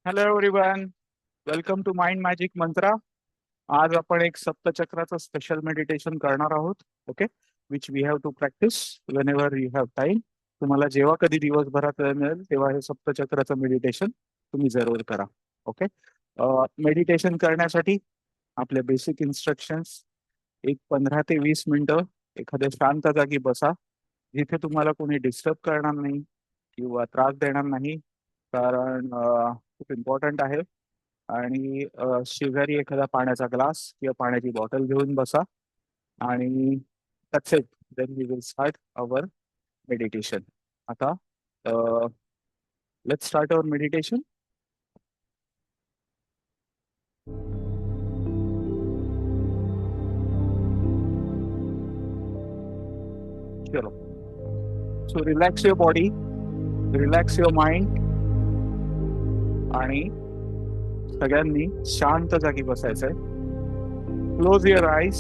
Hello everyone, welcome to mind magic mantra. आज आपण एक सप्तचक्राचं स्पेशल मेडिटेशन करणार आहोत. Okay, which we have to practice whenever you have time. तुम्हाला जेव्हा कधी दिवसभरात वेळ मिळेल तेव्हा हे सप्तचक्राचं मेडिटेशन तुम्ही जरूर करा. ओके, मेडिटेशन करण्यासाठी आपले बेसिक इन्स्ट्रक्शन्स: एक 15 ते 20 मिनिटं एखाद्या शांत जागी बसा, जिथे तुम्हाला कोणी डिस्टर्ब करणार नाही किंवा त्रास देणार नाही. कारण खूप इम्पॉर्टंट आहे. आणि शेजारी एखादा पाण्याचा ग्लास किंवा पाण्याची बॉटल घेऊन बसा आणि that's it. Then we will start our meditation. आता लेट्स स्टार्ट अवर मेडिटेशन. चलो, so relax your body, relax your mind आणि सगळ्यांनी शांत जागी बसायचंय. Close your eyes,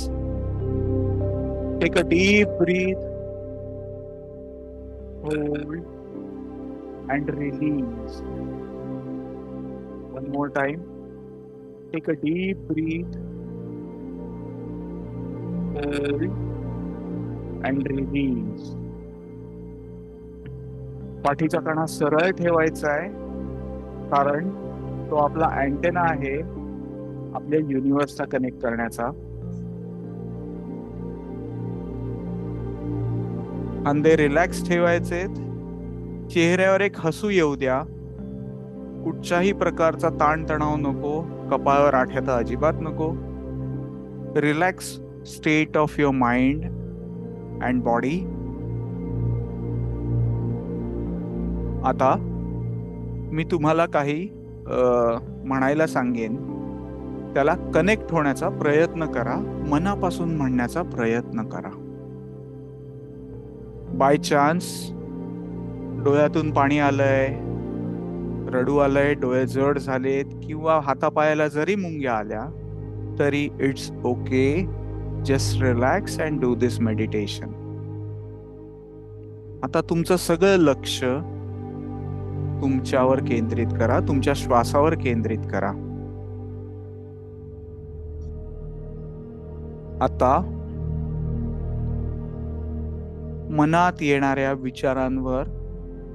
take a deep breath, hold and release. One more time. Take a deep breath, hold and release. पाठीचा कणा सरळ ठेवायचा आहे, कारण तो आपला अँटेना आहे आपल्या युनिव्हर्सला कनेक्ट करण्याचा. खांदे रिलॅक्स ठेवायचे, चेहऱ्यावर एक हसू येऊ द्या. कुठच्याही प्रकारचा ताणतणाव नको, कपाळावर आठ्यात अजिबात नको. Relax state of your mind and body. आता मी तुम्हाला काही म्हणायला सांगेन, त्याला कनेक्ट होण्याचा प्रयत्न करा, मनापासून म्हणण्याचा प्रयत्न करा. बाय चान्स डोळ्यातून पाणी आलंय, रडू आलंय, डोळे जड झालेत किंवा हातापायाला जरी मुंग्या आल्या तरी it's okay. Just relax and do this meditation. आता तुमचं सगळं लक्ष तुमच्यावर केंद्रित करा, तुमच्या श्वासावर केंद्रित करा. आता मनात येणाऱ्या विचारांवर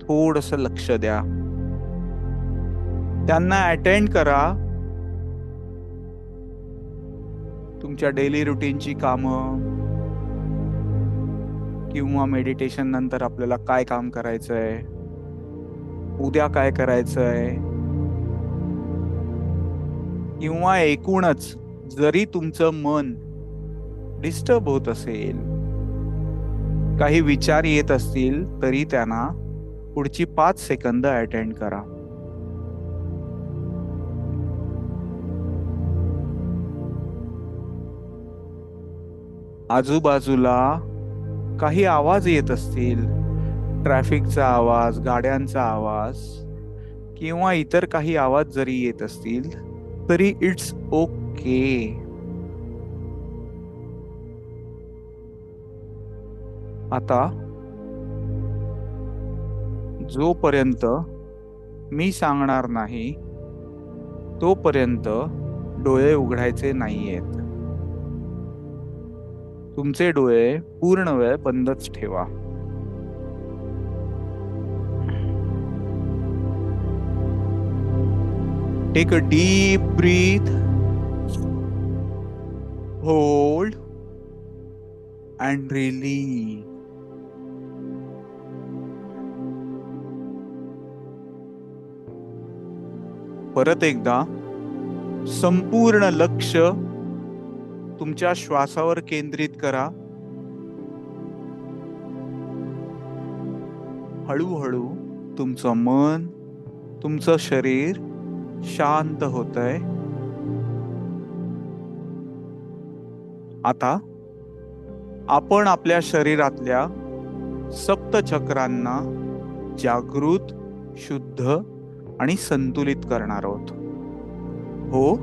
थोडंसं लक्ष द्या, त्यांना अटेंड करा. तुमच्या डेली रुटीनची कामं किंवा मेडिटेशन नंतर आपल्याला काय काम करायचंय, उद्या काय करायचंय, किंवा एकूणच जरी तुमचं मन डिस्टर्ब होत असेल, काही विचार येत असतील, तरी त्यांना पुढची 5 सेकंद अटेंड करा. आजूबाजूला काही आवाज येत असतील, ट्रॅफिकचा आवाज, गाड्यांचा आवाज किंवा इतर काही आवाज जरी येत असतील तरी इट्स ओके. आता जोपर्यंत मी सांगणार नाही तोपर्यंत डोळे उघडायचे नाहीयेत. तुमचे डोळे पूर्ण वेळ बंदच ठेवा. Take a deep breath, hold and release. परत एकदा संपूर्ण लक्ष तुमच्या श्वासावर केंद्रित करा. हळूहळू तुमचं मन, तुमचं शरीर शांत होतंय. आता आपण आपल्या शरीरातल्या सप्तचक्रांना जागृत, शुद्ध आणि संतुलित करणार आहोत. हो,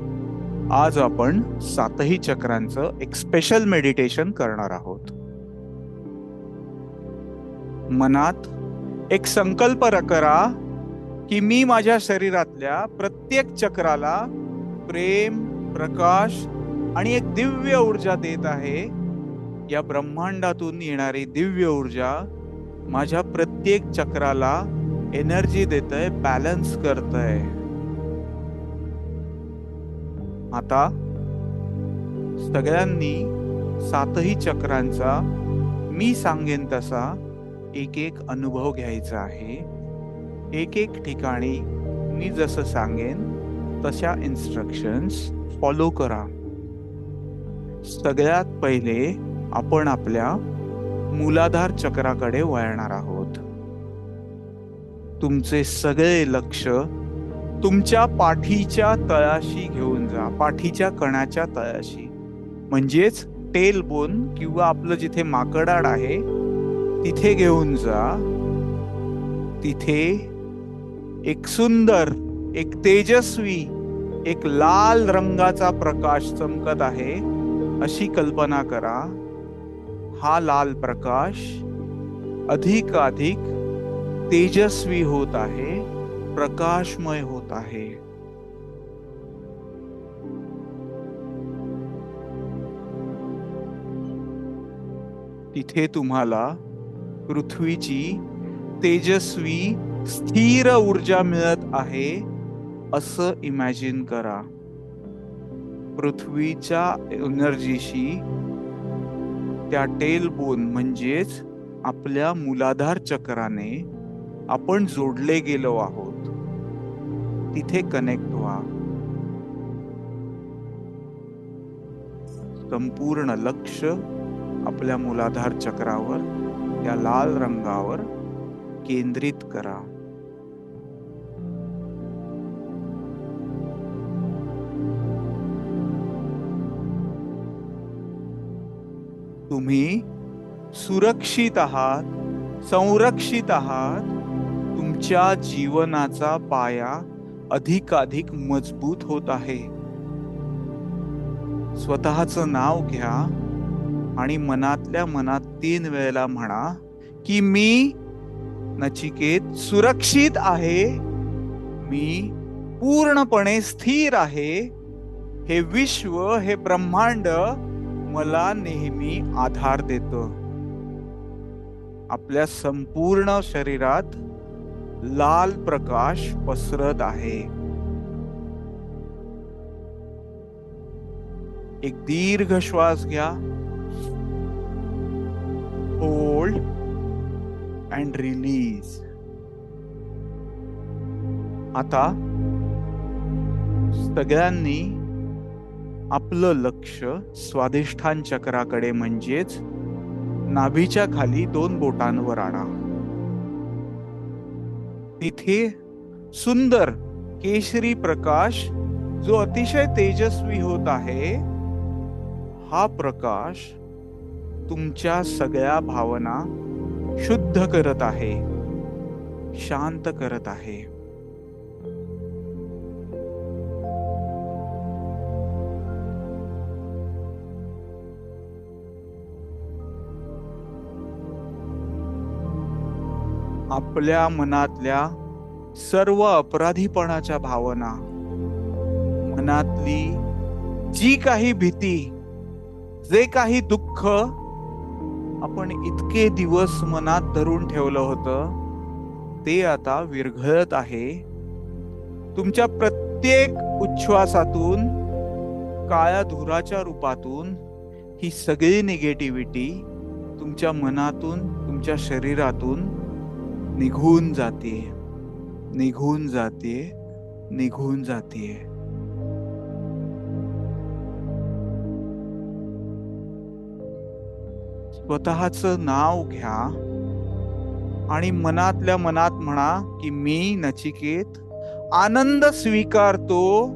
आज आपण 7ही चक्रांचं एक स्पेशल मेडिटेशन करणार आहोत. मनात एक संकल्प करा की मी माझ्या शरीरातल्या प्रत्येक चक्राला प्रेम, प्रकाश आणि एक दिव्य ऊर्जा देत आहे. या ब्रह्मांडातून येणारी दिव्य ऊर्जा माझ्या प्रत्येक चक्राला एनर्जी देतय, बॅलन्स करतय. आता सगळ्यांनी 7ही चक्रांचा मी सांगेन तसा एक एक अनुभव घ्यायचा आहे. एक एक ठिकाणी मी जसं सांगेन तशा इन्स्ट्रक्शन्स फॉलो करा. सगळ्यात पहिले आपण आपल्या मूलाधार चक्राकडे वळणार आहोत. तुमचे सगळे लक्ष तुमच्या पाठीच्या तळाशी घेऊन जा. पाठीच्या कणाच्या तळाशी म्हणजेच टेल बोन किंवा आपलं जिथे माकडाड आहे तिथे घेऊन जा. तिथे एक सुंदर, एक तेजस्वी, एक लाल रंगाचा प्रकाश चमकत आहे अशी कल्पना करा. हा लाल प्रकाश अधिकाधिक तेजस्वी होत आहे, प्रकाशमय होत आहे. तिथे तुम्हाला पृथ्वीची तेजस्वी स्थिर ऊर्जा मिळत आहे असं इमॅजिन करा. पृथ्वीच्या एनर्जीशी त्या टेल बोन म्हणजेच आपल्या मूलाधार चक्राने आपण जोडले गेलो आहोत. तिथे कनेक्ट व्हा. संपूर्ण लक्ष आपल्या मूलाधार चक्रावर, त्या लाल रंगावर केंद्रित करा. तुम्ही सुरक्षित आहात, संरक्षित आहात. तुमच्या जीवनाचा पाया अधिकाधिक मजबूत होत आहे. स्वतःचं नाव घ्या आणि मनातल्या मनात 3 वेळेला म्हणा की मी नचिकेत सुरक्षित आहे, मी पूर्णपणे स्थिर आहे. हे विश्व, हे ब्रह्मांड मला नेहमी आधार देतं. आपल्या संपूर्ण शरीरात लाल प्रकाश पसरत आहे. एक दीर्घ श्वास घ्या. Hold and release. आता सगळ्यांनी आपलं लक्ष स्वाधिष्ठान चक्राकडे म्हणजेच नाभीच्या खाली 2 बोटांवर आणा. तिथे सुंदर केशरी प्रकाश जो अतिशय तेजस्वी होत आहे, हा प्रकाश तुमच्या सगळ्या भावना शुद्ध करत आहे, शांत करत आहे. आपल्या मनातल्या सर्व अपराधीपणाच्या भावना, मनातली जी काही भीती, जे काही दुःख आपण इतके दिवस मनात धरून ठेवलं होतं, ते आता विरघळत आहे. तुमच्या प्रत्येक उच्छ्वासातून, काळ्या धुराच्या रूपातून ही सगळी निगेटिव्हिटी तुमच्या मनातून, तुमच्या शरीरातून निघून जाते, निघून जाते, निघून जाते. स्वतःचं नाव घ्या आणि मनातल्या मनात म्हणा की मी नचिकेत आनंद स्वीकारतो.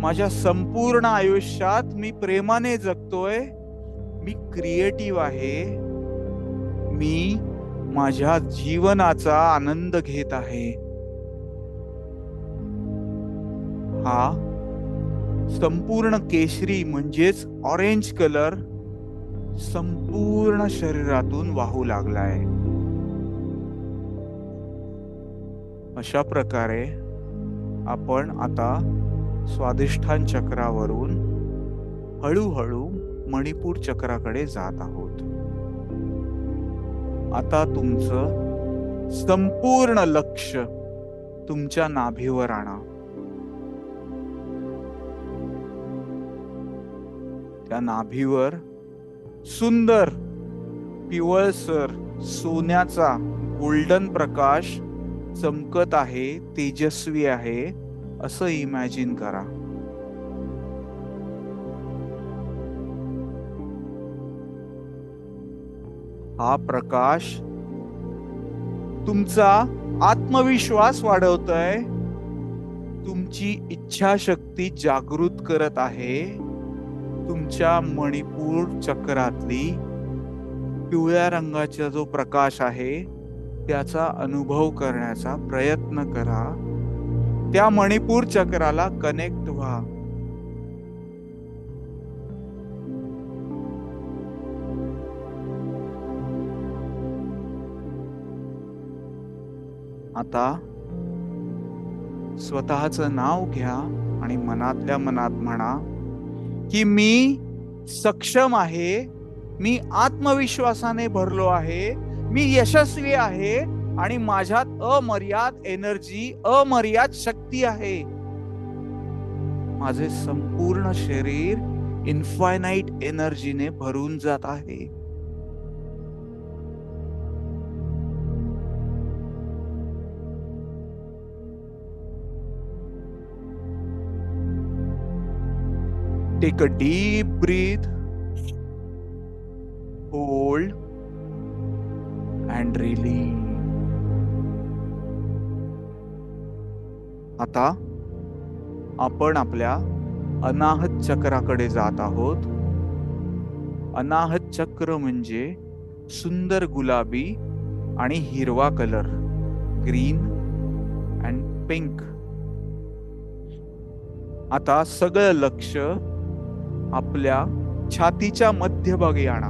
माझ्या संपूर्ण आयुष्यात मी प्रेमाने जगतोय, मी क्रिएटिव्ह आहे, मी माझ्या जीवनाचा आनंद घेत आहे. हा संपूर्ण केशरी म्हणजेच ऑरेंज कलर संपूर्ण शरीरातून वाहू लागलाय. अशा प्रकारे आपण आता स्वादिष्ठान चक्रावरून हळूहळू मणिपूर चक्राकडे जात आहोत. आता तुमचं संपूर्ण लक्ष तुमच्या नाभीवर आणा. त्या नाभीवर सुंदर पिवळसर सोन्याचा गोल्डन प्रकाश चमकत आहे, तेजस्वी आहे असं इमॅजिन करा. हा प्रकाश तुमचा आत्मविश्वास वाढवतोय, तुमची इच्छाशक्ती जागृत करत आहे, तुमच्या मणिपूर चक्रातली पिवळ्या रंगाचा जो प्रकाश आहे त्याचा अनुभव करण्याचा प्रयत्न करा. त्या मणिपूर चक्राला कनेक्ट व्हा. आता स्वतःचं नाव घ्या आणि मनातल्या मनात म्हणा की मी सक्षम आहे, मी आत्मविश्वासाने भरलो आहे, मी यशस्वी आहे आणि माझ्यात अमर्याद एनर्जी, अमर्याद शक्ती आहे. माझे संपूर्ण शरीर इन्फायनाइट एनर्जीने भरून जात आहे. Take a deep breath, hold and release. आता आपण आपल्या अनाहत चक्राकडे जात आहोत. अनाहत चक्र म्हणजे सुंदर गुलाबी आणि हिरवा कलर, ग्रीन अँड पिंक. आता सगळं लक्ष आपल्या छातीच्या मध्यभागी आणा,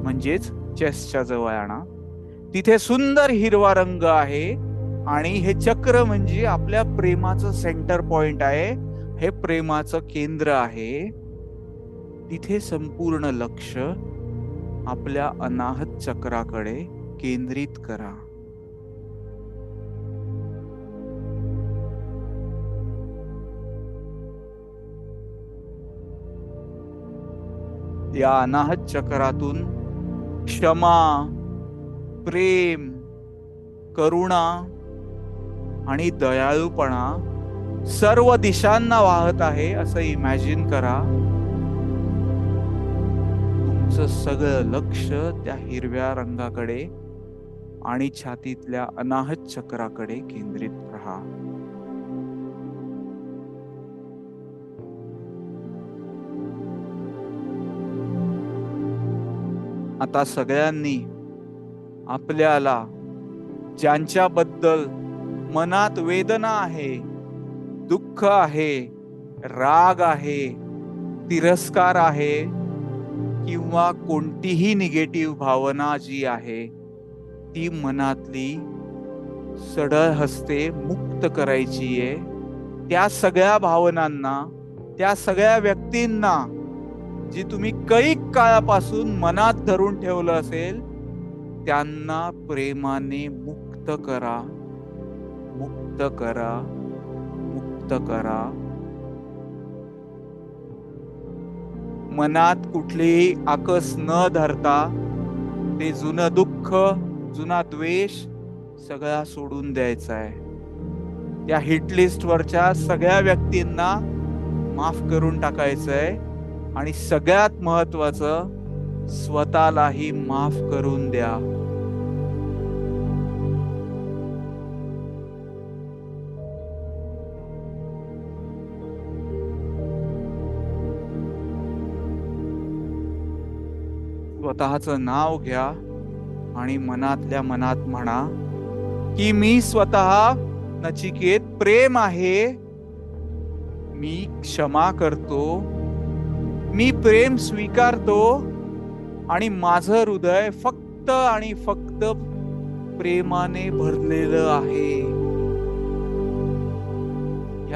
म्हणजेच चेस्टच्या जवळ आणा. तिथे सुंदर हिरवा रंग आहे आणि हे चक्र म्हणजे आपल्या प्रेमाचं सेंटर पॉइंट आहे, हे प्रेमाचं केंद्र आहे. तिथे संपूर्ण लक्ष आपल्या अनाहत चक्राकडे केंद्रित करा. या अनाहत चक्रातून क्षमा, प्रेम, करुणा आणि दयाळूपणा सर्व दिशांना वाहत आहे असं इमॅजिन करा. तुमचं सगळं लक्ष त्या हिरव्या रंगाकडे आणि छातीतल्या अनाहत चक्राकडे केंद्रित रहा. आता सगळ्यांनी आपल्याला ज्यांच्याबद्दल मनात वेदना आहे, दुःख आहे, राग आहे, तिरस्कार आहे किंवा कोणतीही निगेटिव्ह भावना जी आहे ती मनातली सडळ हस्ते मुक्त करायची आहे. त्या सगळ्या भावनांना, त्या सगळ्या व्यक्तींना जी तुम्ही कैक काळापासून मनात धरून ठेवलं असेल त्यांना प्रेमाने मुक्त करा, मुक्त करा, मुक्त करा. मनात कुठलीही आकस न धरता ते जुनं दुःख, जुना द्वेष सगळा सोडून द्यायचा आहे. त्या हिट लिस्ट वरच्या सगळ्या व्यक्तींना माफ करून टाकायचंय आणि सगळ्यात महत्वाचं स्वतःलाही माफ करून द्या. स्वतःचं नाव घ्या आणि मनातल्या मनात म्हणा की मी स्वतः नचिकेत प्रेम आहे, मी क्षमा करतो, मी प्रेम स्वीकारतो आणि माझं हृदय फक्त आणि फक्त प्रेमाने भरलेलं आहे.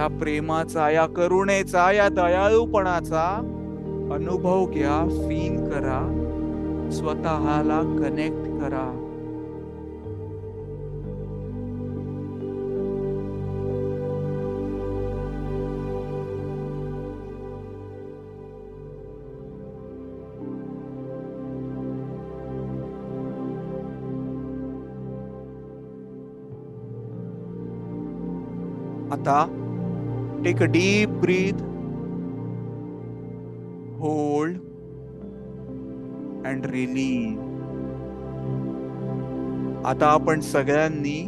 या प्रेमाचा, या करुणेचा, या दयाळूपणाचा अनुभव घ्या, फील करा, स्वतःला कनेक्ट करा. आता take a deep breath, hold and release. आता आपण सगळ्यांनी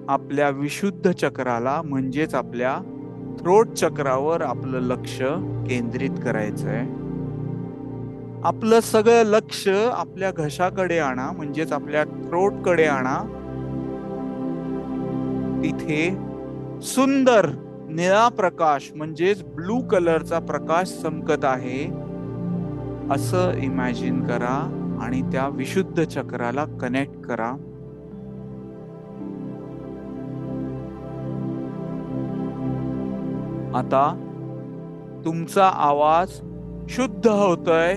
आपल्या विशुद्ध चक्राला म्हणजेच आपल्या थ्रोट चक्रावर आपलं लक्ष केंद्रित करायचंय. आपलं सगळं लक्ष आपल्या घशाकडे आणा, म्हणजेच आपल्या थ्रोट कडे आणा. तिथे सुंदर निळा प्रकाश म्हणजेच ब्लू कलरचा प्रकाश चमकत आहे असं इमॅजिन करा आणि त्या विशुद्ध चक्राला कनेक्ट करा. आता तुमचा आवाज शुद्ध होतोय,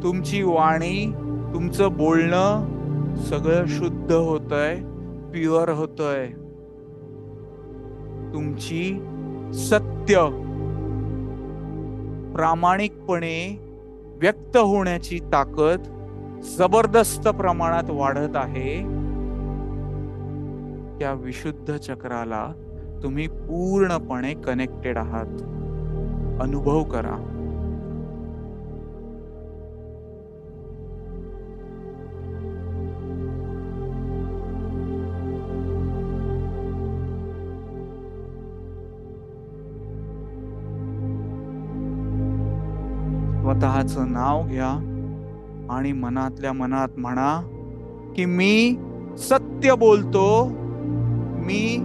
तुमची वाणी, तुमचं बोलणं सगळं शुद्ध होतंय, प्युअर होतंय. तुमची सत्य, प्रामाणिकपणे व्यक्त होण्याची ताकद जबरदस्त प्रमाणात वाढत आहे. त्या विशुद्ध चक्राला तुम्ही पूर्णपणे कनेक्टेड आहात. अनुभव करा. स्वतःचं नाव घ्या आणि मनातल्या मनात म्हणा की मी सत्य बोलतो, मी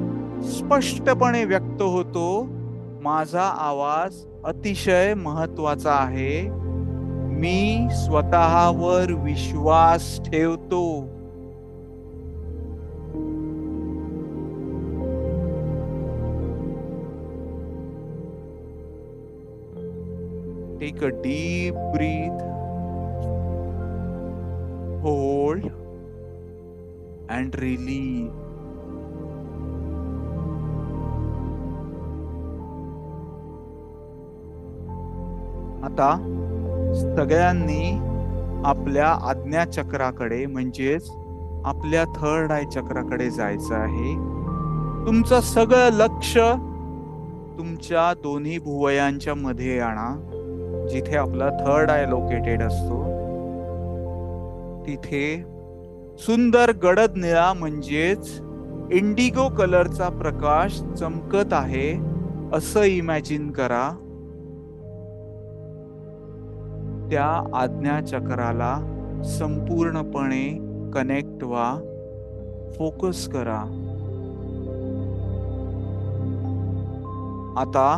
स्पष्टपणे व्यक्त होतो, माझा आवाज अतिशय महत्वाचा आहे, मी स्वतःवर विश्वास ठेवतो. Take a deep breath, hold and release. आता सगळ्यांनी आपल्या आज्ञा चक्राकडे म्हणजेच आपल्या थर्ड आय चक्राकडे जायचं आहे. तुमचं सगळं लक्ष तुमच्या दोन्ही भुवयांच्या मध्ये आणा, जिथे आपला थर्ड आय लोकेटेड असतो. तिथे सुंदर गडद निळा म्हणजेच इंडिगो कलरचा प्रकाश चमकत आहे असं इमॅजिन करा. त्या आज्ञा चक्राला संपूर्णपणे कनेक्ट व्हा, फोकस करा. आता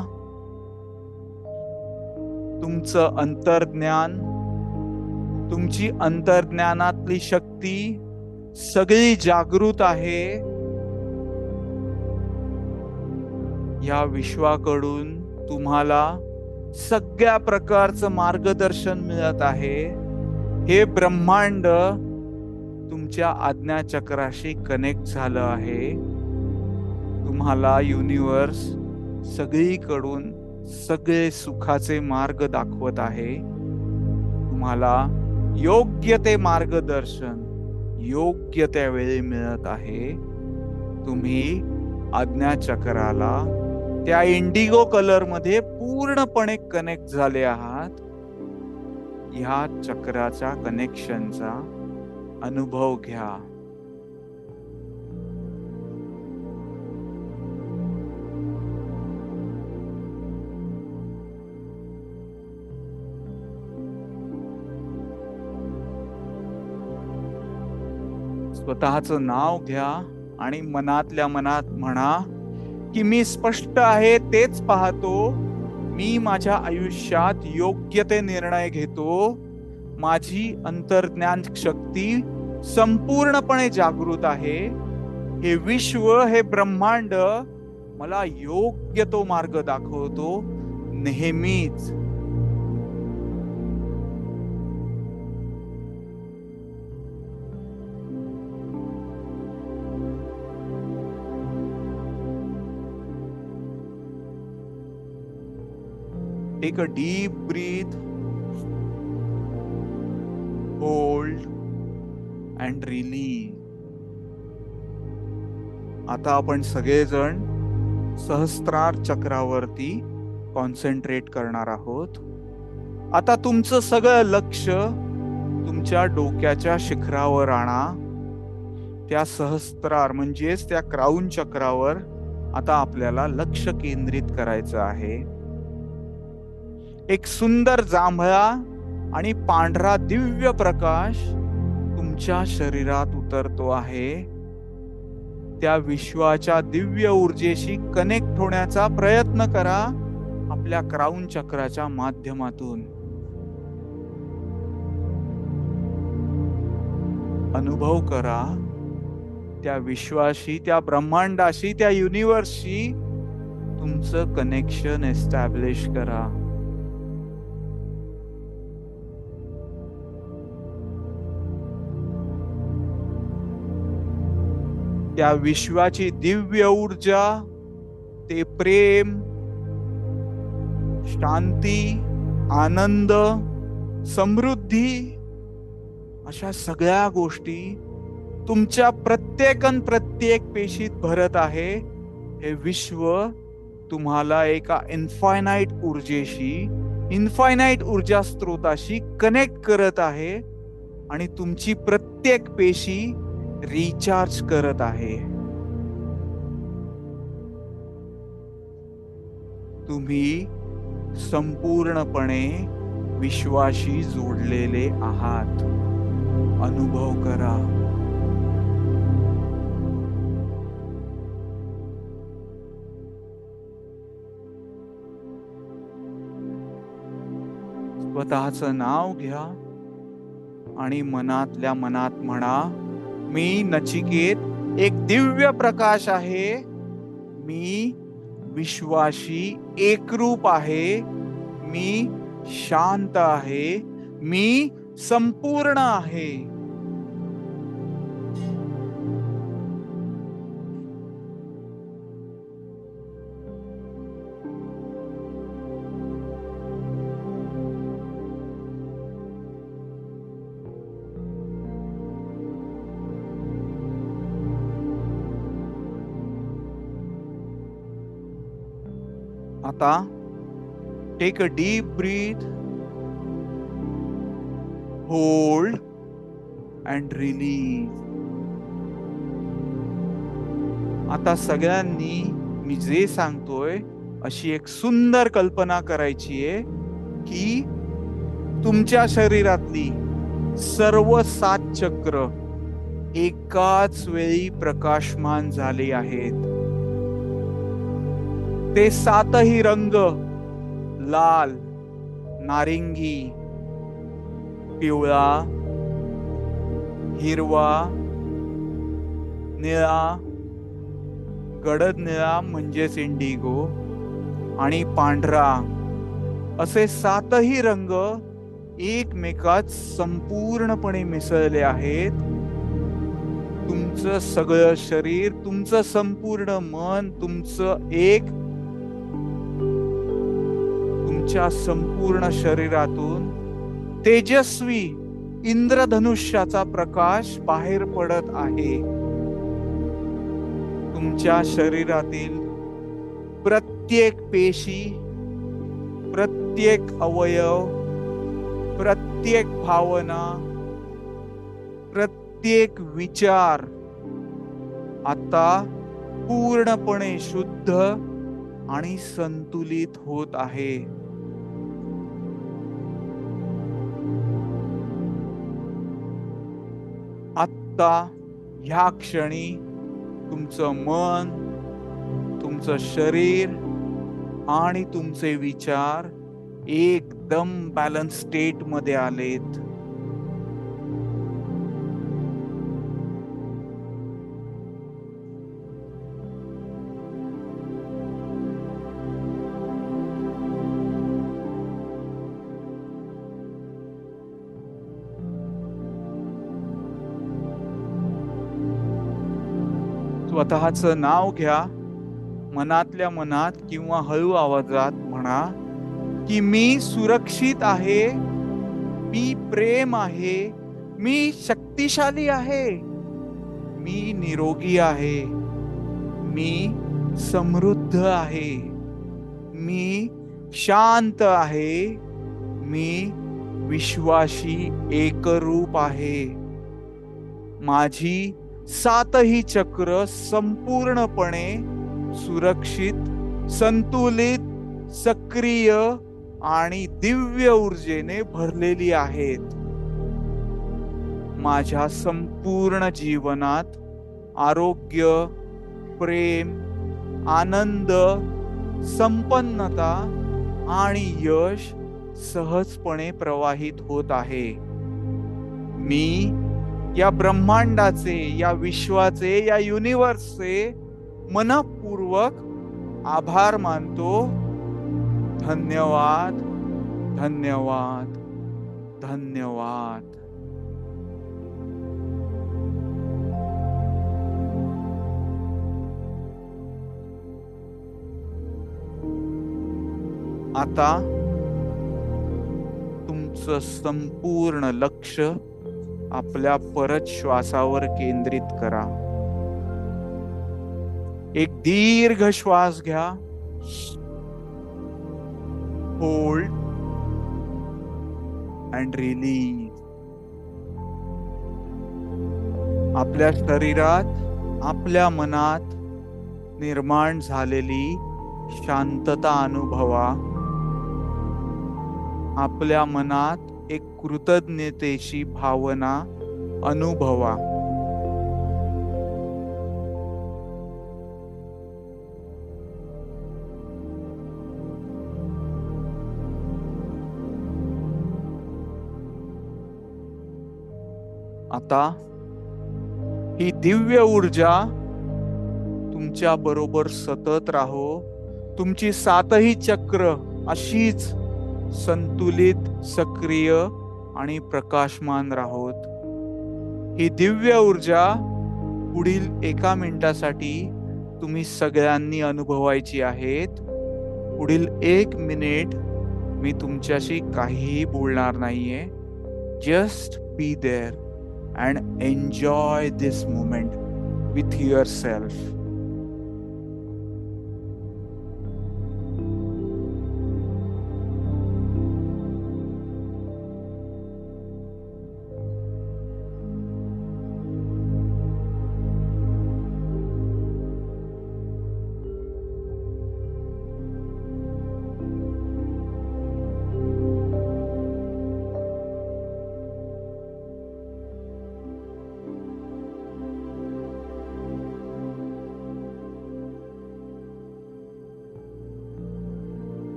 तुमचं अंतर्ज्ञान, तुमची अंतर्ज्ञानातली शक्ती सगळी जागृत आहे. या विश्वाकडून तुम्हाला सगळ्या प्रकारचं मार्गदर्शन मिळत आहे. हे ब्रह्मांड तुमच्या आज्ञा चक्राशी कनेक्ट झालं आहे. तुम्हाला युनिवर्स सगळीकडून सगळे सुखाचे मार्ग दाखवत आहे. तुम्हाला योग्य ते मार्गदर्शन योग्य त्या वेळी मिळत आहे. तुम्ही आज्ञा चक्राला त्या इंडिगो कलर मध्ये पूर्णपणे कनेक्ट झाले आहात. ह्या चक्राच्या कनेक्शनचा अनुभव घ्या. स्वतःचं नाव घ्या आणि मनातल्या मनात म्हणा की मी स्पष्ट आहे तेच पाहतो, मी माझ्या आयुष्यात योग्य ते निर्णय घेतो, माझी अंतर्ज्ञान शक्ती संपूर्णपणे जागृत आहे. हे विश्व, हे ब्रह्मांड मला योग्य तो मार्ग दाखवतो नेहमीच. Take a deep breath. Hold and release. आता आपण सगळेजण सहस्त्रार चक्रावरती कॉन्सन्ट्रेट करणार आहोत. आता तुमचं सगळं लक्ष तुमच्या डोक्याच्या शिखरावर आणा. त्या सहस्त्रार म्हणजेच त्या क्राउन चक्रावर आता आपल्याला लक्ष केंद्रित करायचं आहे. एक सुंदर जांभळा आणि पांढरा दिव्य प्रकाश तुमच्या शरीरात उतरतो आहे. त्या विश्वाच्या दिव्य ऊर्जेशी कनेक्ट होण्याचा प्रयत्न करा आपल्या क्राउन चक्राच्या माध्यमातून. अनुभव करा त्या विश्वाशी, त्या ब्रह्मांडाशी, त्या युनिवर्सशी तुमचं कनेक्शन एस्टॅब्लिश करा. त्या विश्वाची दिव्य ऊर्जा, ते प्रेम, शांती, आनंद, समृद्धी अशा सगळ्या गोष्टी तुमच्या प्रत्येक पेशीत भरत आहे. हे विश्व तुम्हाला एका इन्फायनाइट ऊर्जेशी, इन्फायनाइट ऊर्जा स्त्रोताशी कनेक्ट करत आहे आणि तुमची प्रत्येक पेशी रिचार्ज करत आहे. तुम्ही संपूर्णपणे विश्वाशी जोडलेले आहात. अनुभव करा. स्वतःचं नाव घ्या आणि मनातल्या मनात म्हणा, मी नचिकेत एक दिव्य प्रकाश आहे. मी विश्वाशी एकरूप आहे. मी शांत आहे. मी संपूर्ण आहे. आता take a deep breath, hold and release. आता सगळ्यांनी मी जे सांगतोय अशी एक सुंदर कल्पना करायची आहे की तुमच्या शरीरातली सर्व 7 चक्र एकाच वेळी प्रकाशमान झाले आहेत. ते 7ही रंग लाल, नारिंगी, पिवळा, हिरवा, निळा, गडद निळा म्हणजेच इंडिगो आणि पांढरा असे 7ही रंग एकमेकात संपूर्णपणे मिसळले आहेत. तुमचं सगळं शरीर, तुमचं संपूर्ण मन, तुमच्या संपूर्ण शरीरातून तेजस्वी इंद्रधनुष्याचा प्रकाश बाहेर पडत आहे. तुमच्या शरीरातील प्रत्येक पेशी, प्रत्येक अवयव, प्रत्येक भावना, प्रत्येक विचार आता पूर्णपणे शुद्ध आणि संतुलित होत आहे. आता ह्या क्षणी तुमचं मन, तुमचं शरीर आणि तुमचे विचार एकदम बॅलन्स स्टेट मध्ये आलेत. स्वतःचं नाव घ्या, मनातल्या मनात किंवा हळू आवाजात म्हणा की मी सुरक्षित आहे, मी प्रेम आहे, मी शक्तिशाली आहे, मी निरोगी आहे, मी समृद्ध आहे, मी शांत आहे, मी विश्वाशी एकरूप आहे. माझी सातही चक्र संपूर्णपणे सुरक्षित, संतुलित, सक्रिय आणि दिव्य ऊर्जेने भरलेली आहेत. माझ्या संपूर्ण जीवनात आरोग्य, प्रेम, आनंद, संपन्नता आणि यश सहजपणे प्रवाहित होत आहे. मी या ब्रह्मांडाचे, या विश्वाचे, या युनिवर्सचे मनपूर्वक आभार मानतो. धन्यवाद, धन्यवाद, धन्यवाद. आता तुमचं संपूर्ण लक्ष आपल्या परत श्वासावर केंद्रित करा. एक दीर्घ श्वास घ्या, होल्ड अँड रिलीज. आपल्या शरीरात, आपल्या मनात निर्माण झालेली शांतता अनुभवा. आपल्या मनात एक कृतज्ञतेची भावना अनुभवा. आता ही दिव्य ऊर्जा तुमच्या बरोबर सतत राहो. तुमची सातही चक्र अशीच संतुलित, सक्रिय आणि प्रकाशमान राहोत. ही दिव्य ऊर्जा पुढील 1 मिनिटासाठी तुम्ही सगळ्यांनी अनुभवायची आहेत. पुढील 1 मिनिट मी तुमच्याशी काहीही बोलणार नाहीये. Just be there and enjoy this moment with yourself.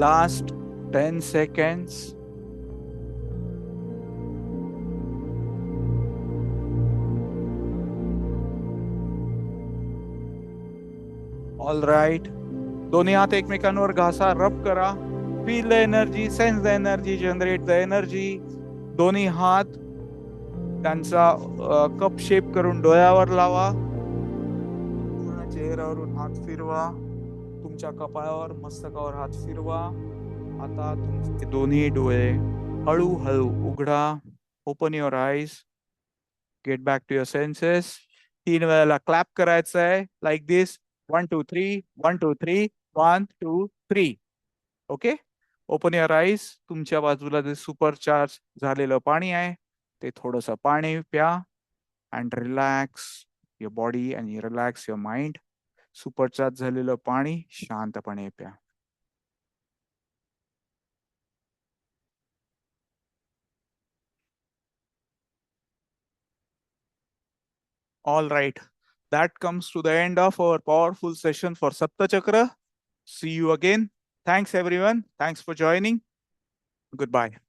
Last 10 seconds. All right. दोन्ही हात एकमेकांवर घासा, रब करा. Feel the energy, sense the energy, generate the energy. दोन्ही हात त्यांचा कप शेप करून डोळ्यावर लावा. पूर्ण चेहऱ्यावरून हात फिरवा. तुमच्या कपाळावर, मस्तकावर हात फिरवा. आता तुमचे दोन्ही डोळे हळूहळू उघडा. Open your eyes. Get back to your senses. 3 वेळेला क्लॅप करायचं आहे. Like this. 1 2 3 1 2 3 1 2 3. Okay. Open your eyes. तुमच्या बाजूला जे सुपरचार्ज झालेलं पाणी आहे ते थोडंसं पाणी प्या. And relax your body and relax your mind. Supercharge झालेलं पाणी शांतपणे प्या. All right. that comes to the end of our powerful session for Sapta Chakra. See you again. Thanks everyone. Thanks for joining. Goodbye.